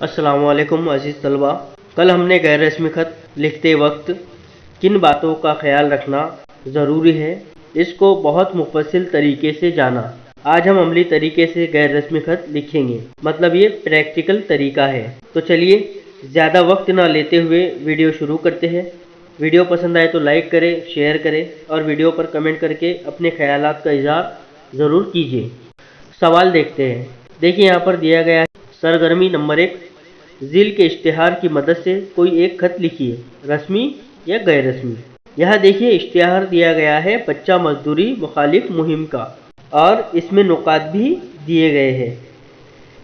अस्सलाम वालेकुम अज़ीज़ तलबा। कल हमने गैर रस्मी ख़त लिखते वक्त किन बातों का ख्याल रखना ज़रूरी है, इसको बहुत मुफस्सिल तरीके से जाना। आज हम अमली तरीके से गैर रस्मी ख़त लिखेंगे, मतलब ये प्रैक्टिकल तरीका है। तो चलिए ज़्यादा वक्त ना लेते हुए वीडियो शुरू करते हैं। वीडियो पसंद आए तो लाइक करें, शेयर करें और वीडियो पर कमेंट करके अपने ख्यालात का इज़हार ज़रूर कीजिए। सवाल देखते हैं। देखिए यहाँ पर दिया गया है सरगर्मी नंबर 1, ज़िल के इश्तिहार की मदद से कोई एक खत लिखिए, रस्मी या गैर रस्मी। यहाँ देखिए इश्तिहार दिया गया है बच्चा मजदूरी मुखालिफ मुहिम का और इसमें नुकात भी दिए गए हैं।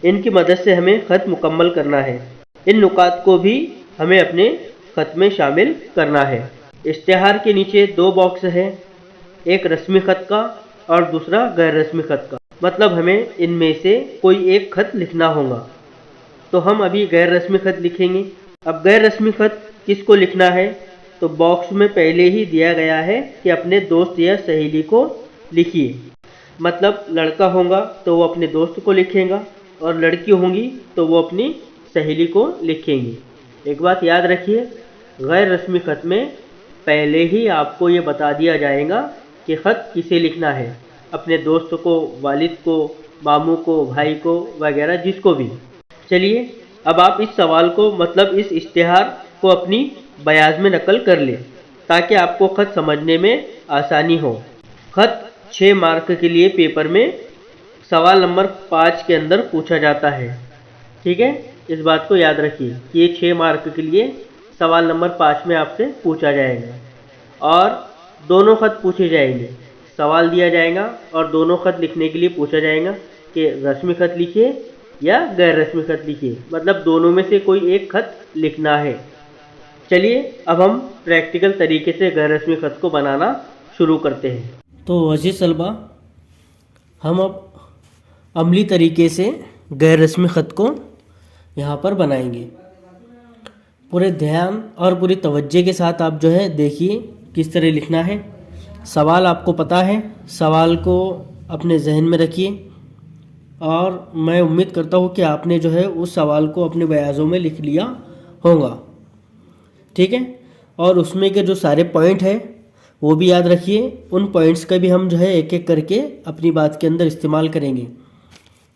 इनकी मदद से हमें ख़त मुकम्मल करना है। इन नुकात को भी हमें अपने ख़त में शामिल करना है। इश्तिहार के नीचे दो बॉक्स हैं, एक रस्मी ख़त का और दूसरा गैर रस्मी ख़त का, मतलब हमें इनमें से कोई एक खत लिखना होगा। तो हम अभी गैर रस्मी ख़त लिखेंगे। अब गैर रस्मी ख़त किसको लिखना है, तो बॉक्स में पहले ही दिया गया है कि अपने दोस्त या सहेली को लिखिए। मतलब लड़का होगा तो वो अपने दोस्त को लिखेगा और लड़की होंगी तो वो अपनी सहेली को लिखेंगी। एक बात याद रखिए, गैर रस्मी ख़त में पहले ही आपको ये बता दिया जाएगा कि ख़त किसे लिखना है, अपने दोस्त को, वालिद को, मामू को, भाई को वगैरह, जिसको भी। चलिए अब आप इस सवाल को, मतलब इस इश्तिहार को अपनी बयाज में नकल कर लें ताकि आपको ख़त समझने में आसानी हो। ख़त 6 मार्क के लिए पेपर में सवाल नंबर 5 के अंदर पूछा जाता है। ठीक है, इस बात को याद रखिए कि ये 6 मार्क के लिए सवाल नंबर 5 में आपसे पूछा जाएगा और दोनों ख़त पूछे जाएंगे। सवाल दिया जाएगा और दोनों ख़त लिखने के लिए पूछा जाएगा कि रस्मी ख़त लिखिए या गैर रस्मी ख़त लिखिए, मतलब दोनों में से कोई एक ख़त लिखना है। चलिए अब हम प्रैक्टिकल तरीके से गैर रस्मी ख़त को बनाना शुरू करते हैं। तो अज़ीज़ तलबा, हम अब अमली तरीके से गैर रस्मी ख़त को यहाँ पर बनाएंगे। पूरे ध्यान और पूरी तवज्जो के साथ आप जो है देखिए किस तरह लिखना है। सवाल आपको पता है, सवाल को अपने जहन में रखिए और मैं उम्मीद करता हूँ कि आपने जो है उस सवाल को अपने बयाज़ों में लिख लिया होगा। ठीक है, और उसमें के जो सारे पॉइंट हैं वो भी याद रखिए। उन पॉइंट्स का भी हम जो है एक एक करके अपनी बात के अंदर इस्तेमाल करेंगे।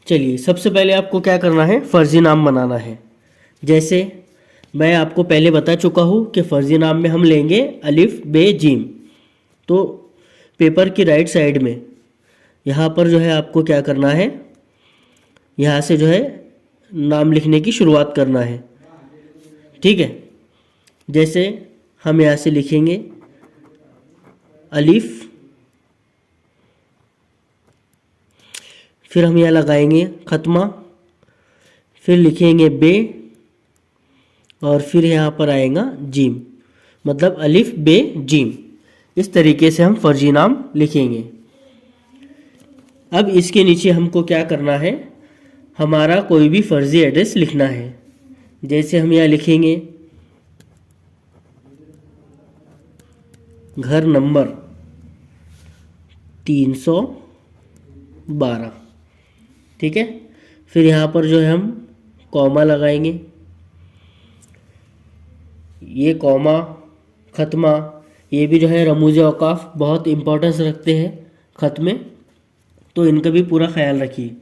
चलिए सबसे पहले आपको क्या करना है, फ़र्ज़ी नाम बनाना है। जैसे मैं आपको पहले बता चुका हूँ कि फ़र्ज़ी नाम में हम लेंगे अलिफ बे जीम। तो पेपर की राइट साइड में यहाँ पर जो है आपको क्या करना है, यहाँ से जो है नाम लिखने की शुरुआत करना है। ठीक है, जैसे हम यहाँ से लिखेंगे अलिफ, फिर हम यहाँ लगाएंगे ख़त्मा, फिर लिखेंगे बे और फिर यहाँ पर आएगा जीम, मतलब अलिफ बे जीम। इस तरीके से हम फ़र्ज़ी नाम लिखेंगे। अब इसके नीचे हमको क्या करना है, हमारा कोई भी फ़र्ज़ी एड्रेस लिखना है। जैसे हम यहाँ लिखेंगे घर नंबर 312। ठीक है, फिर यहाँ पर जो है हम कॉमा लगाएंगे। ये कॉमा, ख़त्मा, ये भी जो है रमूज़ औक़ाफ़ बहुत इम्पोर्टेंस रखते हैं ख़त में, तो इनका भी पूरा ख्याल रखिए।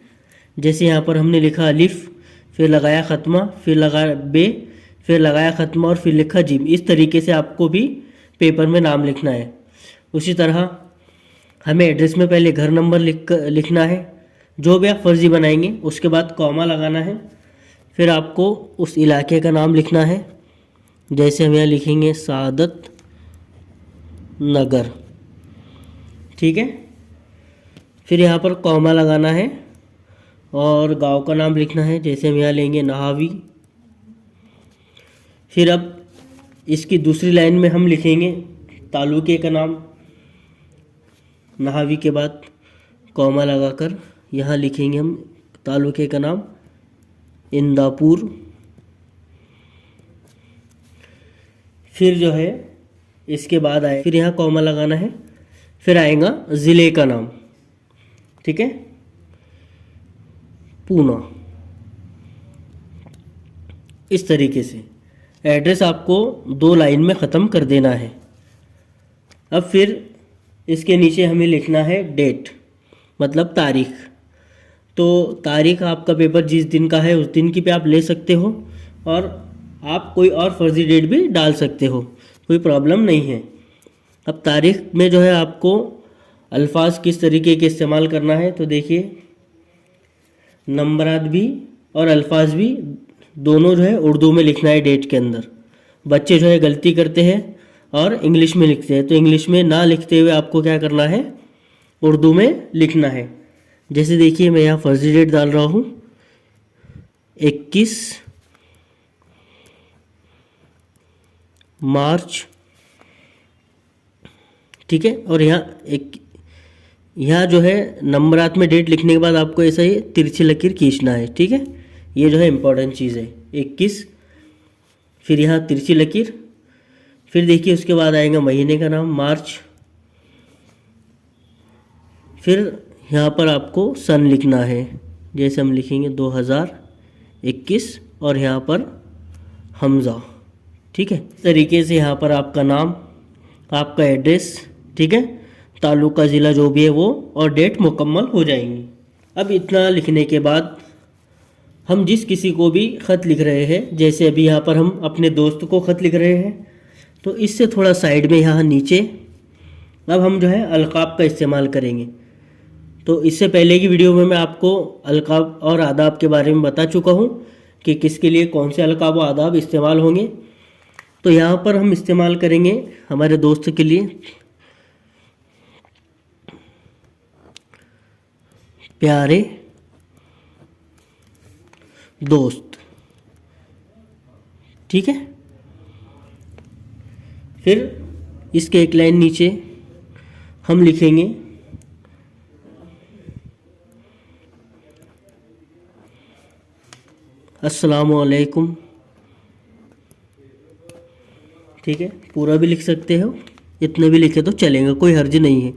जैसे यहाँ पर हमने लिखा अलिफ, फिर लगाया ख़त्मा, फिर लगाया बे, फिर लगाया ख़त्मा और फिर लिखा जीम। इस तरीके से आपको भी पेपर में नाम लिखना है। उसी तरह हमें एड्रेस में पहले घर नंबर लिखना है, जो भी आप फ़र्ज़ी बनाएंगे, उसके बाद कॉमा लगाना है, फिर आपको उस इलाके का नाम लिखना है। जैसे हम यहाँ लिखेंगे सादत नगर। ठीक है, फिर यहाँ पर कॉमा लगाना है और गांव का नाम लिखना है। जैसे हम यहाँ लेंगे नहावी। फिर अब इसकी दूसरी लाइन में हम लिखेंगे तालुके का नाम। नहावी के बाद कॉमा लगाकर यहाँ लिखेंगे हम तालुके का नाम इंदापुर। फिर जो है इसके बाद आए, फिर यहाँ कॉमा लगाना है, फिर आएगा ज़िले का नाम। ठीक है, पूना। इस तरीके से एड्रेस आपको 2 लाइन में ख़त्म कर देना है। अब फिर इसके नीचे हमें लिखना है डेट, मतलब तारीख। तो तारीख आपका पेपर जिस दिन का है उस दिन की पे आप ले सकते हो, और आप कोई और फर्जी डेट भी डाल सकते हो, कोई प्रॉब्लम नहीं है। अब तारीख में जो है आपको अल्फाज किस तरीके के इस्तेमाल करना है, तो देखिए नंबरात भी और अल्फाज भी दोनों जो है उर्दू में लिखना है डेट के अंदर। बच्चे जो है गलती करते हैं और इंग्लिश में लिखते हैं, तो इंग्लिश में ना लिखते हुए आपको क्या करना है, उर्दू में लिखना है। जैसे देखिए मैं यहाँ फर्जी डेट डाल रहा हूँ 21 मार्च, ठीक है। और यहाँ जो है नंबरात में डेट लिखने के बाद आपको ऐसा ही तिरछी लकीर खींचना है, ठीक है। ये जो है इम्पोर्टेंट चीज़ है, 21 फिर यहाँ तिरछी लकीर, फिर देखिए उसके बाद आएगा महीने का नाम मार्च, फिर यहाँ पर आपको सन लिखना है, जैसे हम लिखेंगे 2021 और यहाँ पर हमज़ा, ठीक है। इस तरीके से यहाँ पर आपका नाम, आपका एड्रेस, ठीक है, तालुका ज़िला जो भी है वो और डेट मुकम्मल हो जाएंगी। अब इतना लिखने के बाद हम जिस किसी को भी ख़त लिख रहे हैं, जैसे अभी यहाँ पर हम अपने दोस्त को ख़त लिख रहे हैं, तो इससे थोड़ा साइड में यहाँ नीचे अब हम जो है अलक़ाब का इस्तेमाल करेंगे। तो इससे पहले की वीडियो में मैं आपको अलक़ाब और आदाब के बारे में बता चुका हूँ कि किसके लिए कौन से अलक़ाब और आदाब इस्तेमाल होंगे। तो यहाँ पर हम इस्तेमाल करेंगे हमारे दोस्त के लिए प्यारे दोस्त, ठीक है। फिर इसके एक लाइन नीचे हम लिखेंगे अस्सलामु अलैकुम, ठीक है। पूरा भी लिख सकते हो, इतने भी लिखे तो चलेगा, कोई हर्ज नहीं है।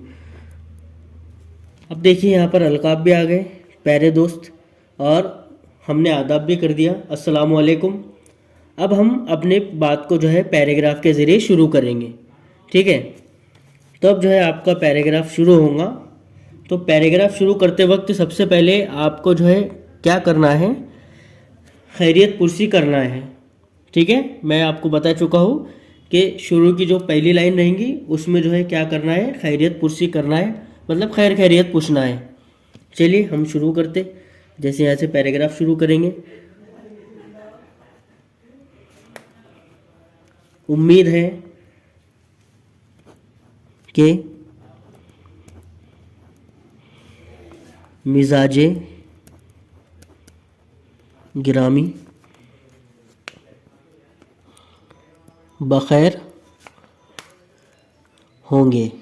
अब देखिए यहाँ पर अलक़ाब भी आ गए, प्यारे दोस्त, और हमने आदाब भी कर दिया अस्सलामु अलैकुम। अब हम अपने बात को जो है पैराग्राफ के ज़रिए शुरू करेंगे, ठीक है। तो अब जो है आपका पैराग्राफ शुरू होगा। तो पैराग्राफ शुरू करते वक्त सबसे पहले आपको जो है क्या करना है, खैरियत पुरसी करना है, ठीक है। मैं आपको बता चुका हूँ कि शुरू की जो पहली लाइन रहेंगी उसमें जो है क्या करना है, खैरियत पुरसी करना है, मतलब खैर खैरियत पूछना है। चलिए हम शुरू करते, जैसे यहाँ से पैराग्राफ शुरू करेंगे। उम्मीद है कि मिजाजे गिरामी बखैर होंगे,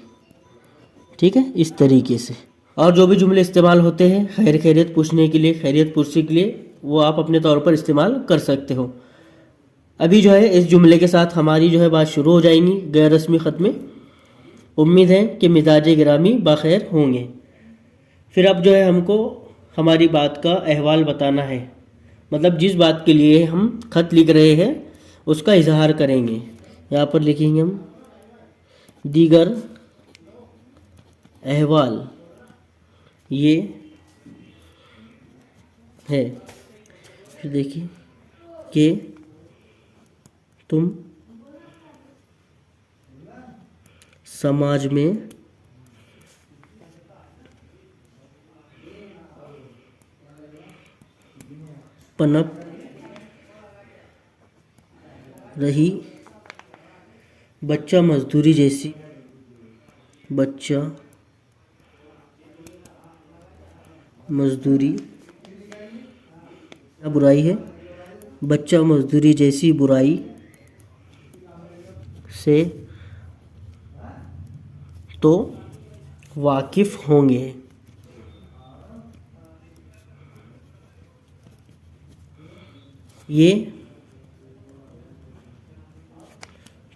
ठीक है, इस तरीके से। और जो भी जुमले इस्तेमाल होते हैं खैर खैरियत पूछने के लिए, खैरियत पुरसी के लिए, वो आप अपने तौर पर इस्तेमाल कर सकते हो। अभी जो है इस जुमले के साथ हमारी जो है बात शुरू हो जाएंगी गैर रस्मी ख़त में। उम्मीद है कि मिजाज गिरामी बखैर होंगे। फिर अब जो है हमको हमारी बात का अहवाल बताना है, मतलब जिस बात के लिए हम ख़त लिख रहे हैं उसका इजहार करेंगे। यहाँ पर लिखेंगे हम दीगर अहवाल ये है। फिर देखिए कि तुम समाज में पनप रही बच्चा मजदूरी जैसी बुराई है, बच्चा मजदूरी जैसी बुराई से तो वाकिफ़ होंगे। ये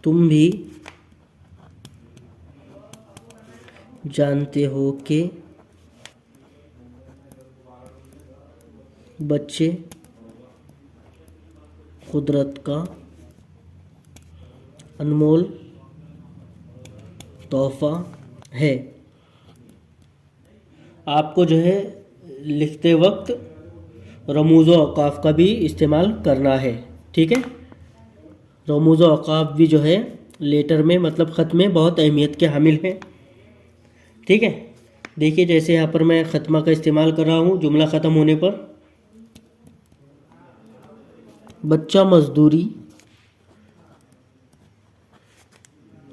तुम भी जानते हो कि बच्चे कुदरत का अनमोल तोहफा है। आपको जो है लिखते वक्त रमूज़ व औक़ाफ़ का भी इस्तेमाल करना है, ठीक है। रमूज़ व औक़ाफ़ भी जो है लेटर में मतलब ख़त में बहुत अहमियत के हामिल हैं, ठीक है। देखिए जैसे यहाँ पर मैं ख़त्मा का इस्तेमाल कर रहा हूँ जुमला ख़त्म होने पर, बच्चा मज़दूरी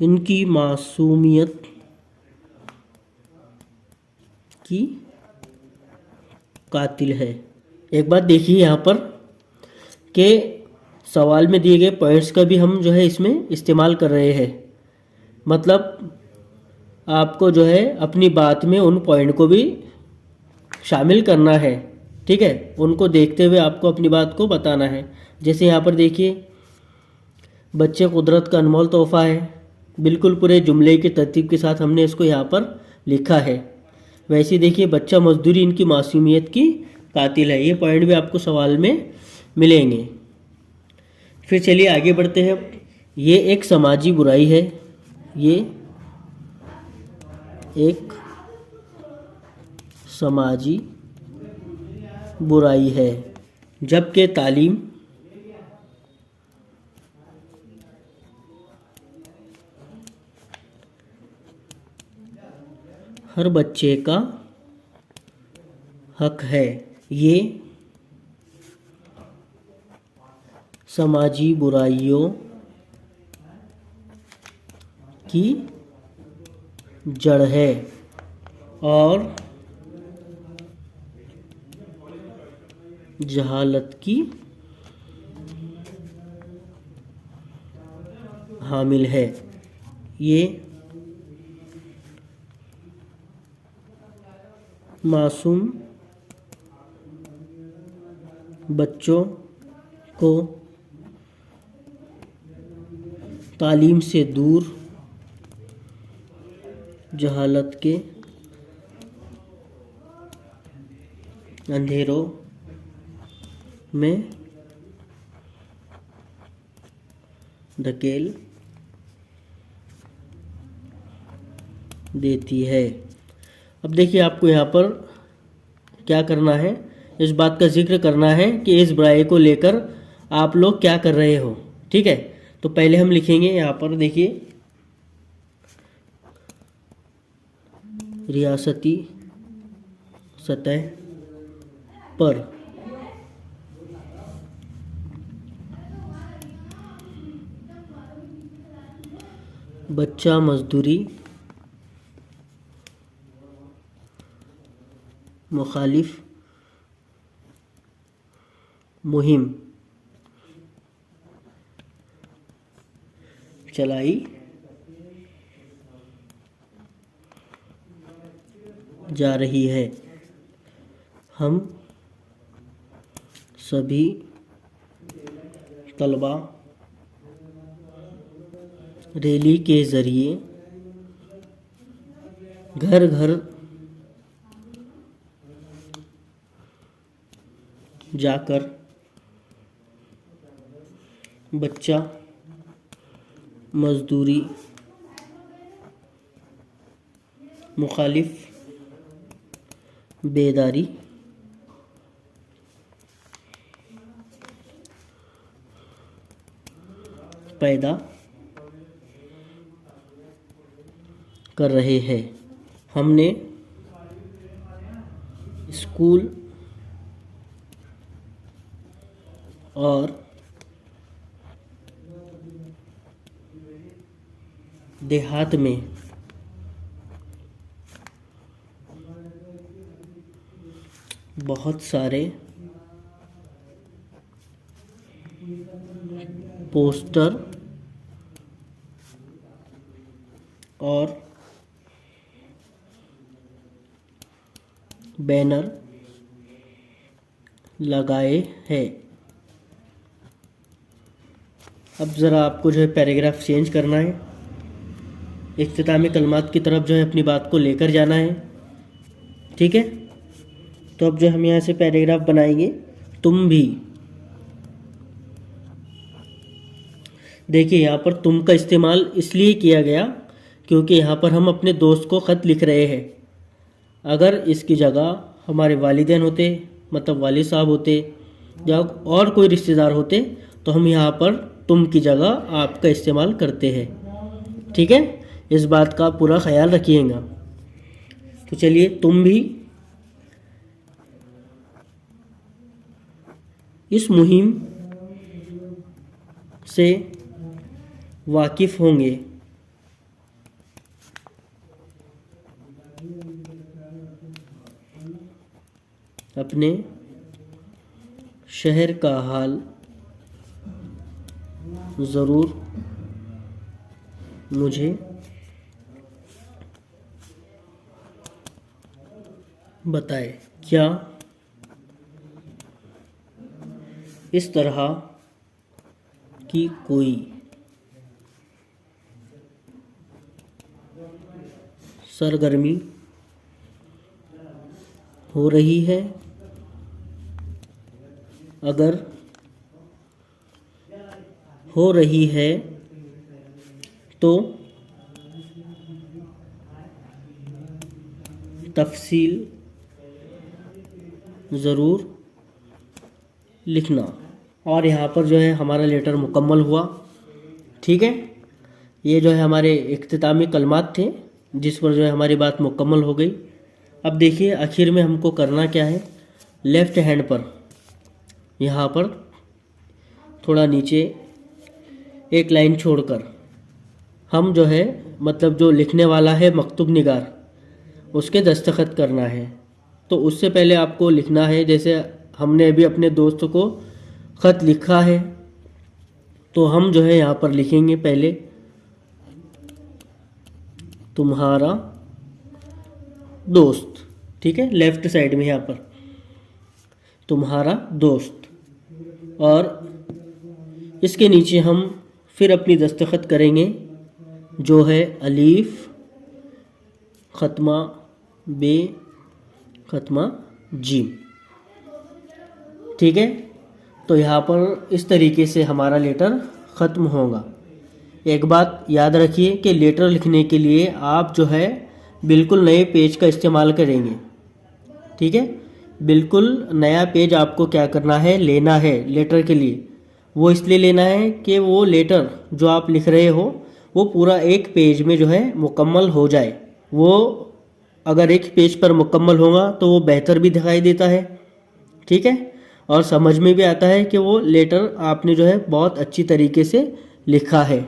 इनकी मासूमियत की कातिल है। एक बात देखिए यहाँ पर कि सवाल में दिए गए पॉइंट्स का भी हम जो है इसमें इस्तेमाल कर रहे हैं, मतलब आपको जो है अपनी बात में उन पॉइंट को भी शामिल करना है, ठीक है। उनको देखते हुए आपको अपनी बात को बताना है। जैसे यहाँ पर देखिए बच्चे कुदरत का अनमोल तोहफ़ा है, बिल्कुल पूरे जुमले की तरतीब के साथ हमने इसको यहाँ पर लिखा है। वैसे देखिए बच्चा मजदूरी इनकी मासूमियत की कातिल है, ये पॉइंट भी आपको सवाल में मिलेंगे। फिर चलिए आगे बढ़ते हैं। ये एक समाजी बुराई है, ये एक समाजी बुराई है, जबकि तालीम हर बच्चे का हक है। ये समाजी बुराइयों की जड़ है और जहालत की हामिल है। ये मासूम बच्चों को तालीम से दूर जहालत के अंधेरों में धकेल देती है। अब देखिए आपको यहाँ पर क्या करना है, इस बात का जिक्र करना है कि इस बुराई को लेकर आप लोग क्या कर रहे हो, ठीक है। तो पहले हम लिखेंगे यहाँ पर देखिए रियासती सतह पर बच्चा मजदूरी मुखालिफ मुहिम चलाई जा रही है। हम सभी तलबा रैली के ज़रिए घर घर जाकर बच्चा मजदूरी मुखालिफ बेदारी पैदा कर रहे हैं। हमने स्कूल और देहात में बहुत सारे पोस्टर और बैनर लगाए हैं। अब ज़रा आपको जो है पैराग्राफ चेंज करना है, इख्तितामी कलमात की तरफ जो है अपनी बात को लेकर जाना है, ठीक है। तो अब जो हम यहाँ से पैराग्राफ बनाएंगे, तुम भी देखिए यहाँ पर तुम का इस्तेमाल इसलिए किया गया क्योंकि यहाँ पर हम अपने दोस्त को ख़त लिख रहे हैं। अगर इसकी जगह हमारे वालिदैन होते, मतलब वालिद साहब होते या और कोई रिश्तेदार होते, तो हम यहाँ पर तुम की जगह आपका इस्तेमाल करते हैं। ठीक है, इस बात का पूरा ख्याल रखिएगा। तो चलिए तुम भी इस मुहिम से वाकिफ़ होंगे। अपने शहर का हाल ज़रूर मुझे बताए। क्या इस तरह की कोई सरगर्मी हो रही है? अगर हो रही है तो तफसील ज़रूर लिखना। और यहाँ पर जो है हमारा लेटर मुकम्मल हुआ। ठीक है, ये जो है हमारे इख्तितामी कलमात थे जिस पर जो है हमारी बात मुकम्मल हो गई। अब देखिए आखिर में हमको करना क्या है। लेफ़्ट हैंड पर यहाँ पर थोड़ा नीचे एक लाइन छोड़कर हम जो है, मतलब जो लिखने वाला है मकतूब निगार, उसके दस्तखत करना है। तो उससे पहले आपको लिखना है, जैसे हमने अभी अपने दोस्त को ख़त लिखा है तो हम जो है यहाँ पर लिखेंगे पहले तुम्हारा दोस्त। ठीक है, लेफ़्ट साइड में यहाँ पर तुम्हारा दोस्त, और इसके नीचे हम फिर अपनी दस्तखत करेंगे जो है अलीफ ख़त्मा बे ख़त्मा जीम। ठीक है, तो यहाँ पर इस तरीके से हमारा लेटर ख़त्म होगा। एक बात याद रखिए कि लेटर लिखने के लिए आप जो है बिल्कुल नए पेज का इस्तेमाल करेंगे। ठीक है, बिल्कुल नया पेज आपको क्या करना है, लेना है लेटर के लिए। वो इसलिए लेना है कि वो लेटर जो आप लिख रहे हो वो पूरा एक पेज में जो है मुकम्मल हो जाए। वो अगर एक पेज पर मुकम्मल होगा तो वो बेहतर भी दिखाई देता है। ठीक है, और समझ में भी आता है कि वो लेटर आपने जो है बहुत अच्छी तरीके से लिखा है।